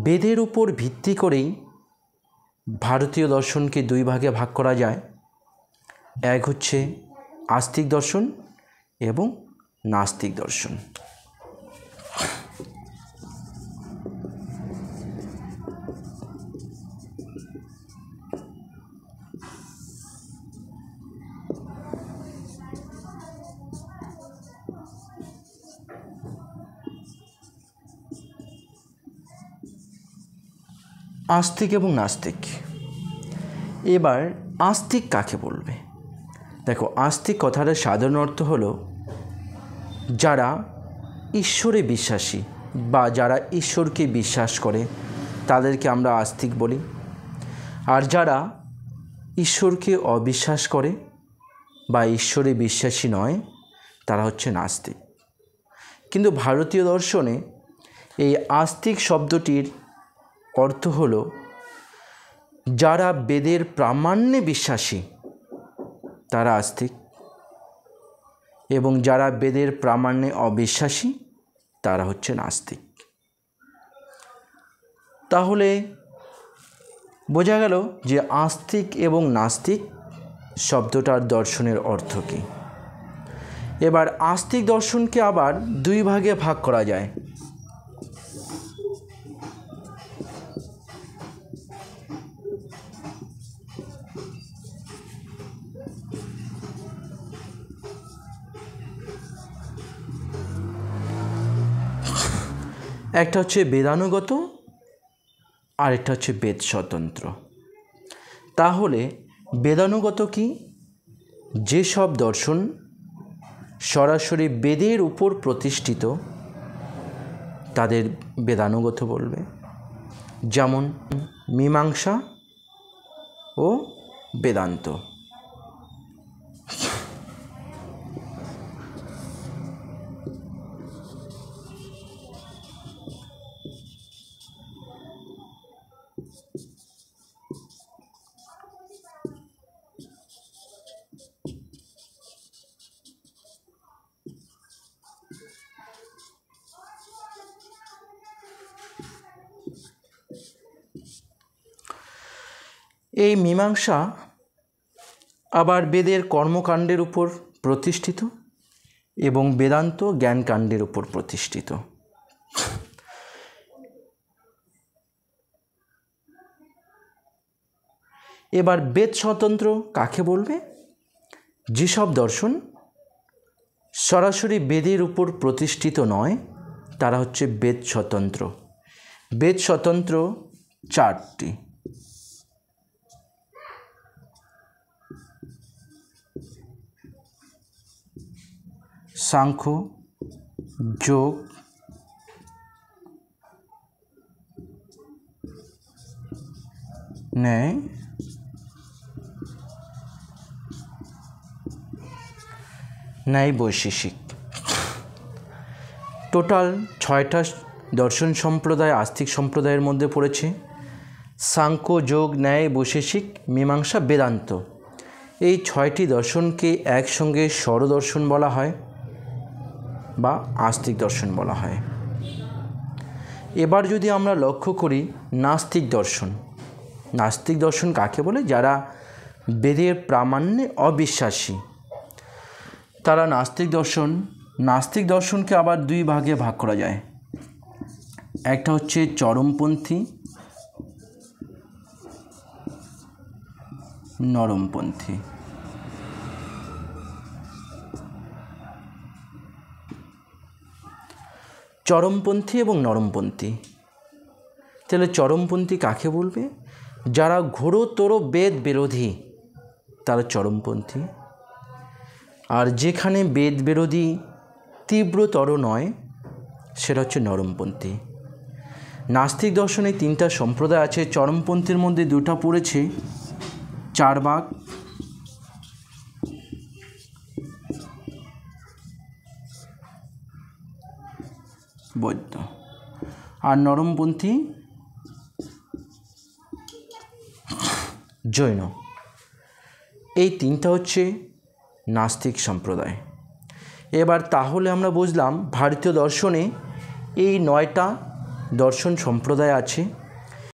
বেদের উপর ভিত্তি করেই ভারতীয় দর্শনকে দুই ভাগে ভাগ করা যায়। এক হচ্ছে আস্তিক দর্শন এবং নাস্তিক দর্শন। আস্তিক এবং নাস্তিক। এবার আস্তিক কাকে বলবে? দেখো, আস্তিক কথাটার সাধারণ অর্থ হলো যারা ঈশ্বরে বিশ্বাসী বা যারা ঈশ্বরকে বিশ্বাস করে তাদেরকে আমরা আস্তিক বলি। আর যারা ঈশ্বরকে অবিশ্বাস করে বা ঈশ্বরে বিশ্বাসী নয় তারা হচ্ছে নাস্তিক। কিন্তু ভারতীয় দর্শনে এই আস্তিক শব্দটির অর্থ হলো যারা বেদের প্রামাণ্যে বিশ্বাসী তারা আস্তিক, এবং যারা বেদের প্রামাণ্যে অবিশ্বাসী তারা হচ্ছে নাস্তিক। তাহলে বোঝা গেল যে আস্তিক এবং নাস্তিক শব্দটার দর্শনের অর্থ কী। এবার আস্তিক দর্শনকে আবার দুই ভাগে ভাগ করা যায়। একটা হচ্ছে বেদানুগত আর একটা হচ্ছে বেদ স্বতন্ত্র। তাহলে বেদানুগত কি? যেসব দর্শন সরাসরি বেদের উপর প্রতিষ্ঠিত তাদের বেদানুগত বলবে, যেমন মীমাংসা ও বেদান্ত। এই মীমাংসা আবার বেদের কর্মকাণ্ডের উপর প্রতিষ্ঠিত এবং বেদান্ত জ্ঞানকাণ্ডের উপর প্রতিষ্ঠিত। এবার বেদ স্বতন্ত্র কাকে বলবে? যেসব দর্শন সরাসরি বেদের উপর প্রতিষ্ঠিত নয় তারা হচ্ছে বেদ স্বতন্ত্র। বেদ স্বতন্ত্র চারটি: সাংখ্য, যোগ, ন্যায়, বৈশেষিক। টোটাল 6টা দর্শন সম্প্রদায় আস্তিক সম্প্রদায়ের মধ্যে পড়েছে। সাংখ্য, যোগ, ন্যায়, বৈশেষিক, মীমাংসা, বেদান্ত। এই 6টি দর্শনকে একসঙ্গে স্বরদর্শন বলা হয় বা আস্তিক দর্শন বলা হয়। এবার যদি আমরা লক্ষ্য করি নাস্তিক দর্শন, নাস্তিক দর্শন কাকে বলে? যারা বেদের প্রামাণ্যে অবিশ্বাসী তারা নাস্তিক দর্শন। নাস্তিক দর্শনকে আবার দুই ভাগে ভাগ করা যায়। একটা হচ্ছে চরমপন্থী, নরমপন্থী। চরমপন্থী এবং নরমপন্থী। তাহলে চরমপন্থী কাকে বলবে? যারা ঘোরতর বেদ বিরোধী তারা চরমপন্থী। আর যেখানে বেদ বিরোধী তীব্রতর নয় সেটা হচ্ছে নরমপন্থী। নাস্তিক দর্শনে 3টা সম্প্রদায় আছে। চরমপন্থীর মধ্যে 2টা পড়েছে, চার্বাক বৌদ্ধ, আর নরমপন্থী জৈন। এই 3টা হচ্ছে নাস্তিক সম্প্রদায়। এবার তাহলে আমরা বুঝলাম ভারতীয় দর্শনে এই 9টা দর্শন সম্প্রদায় আছে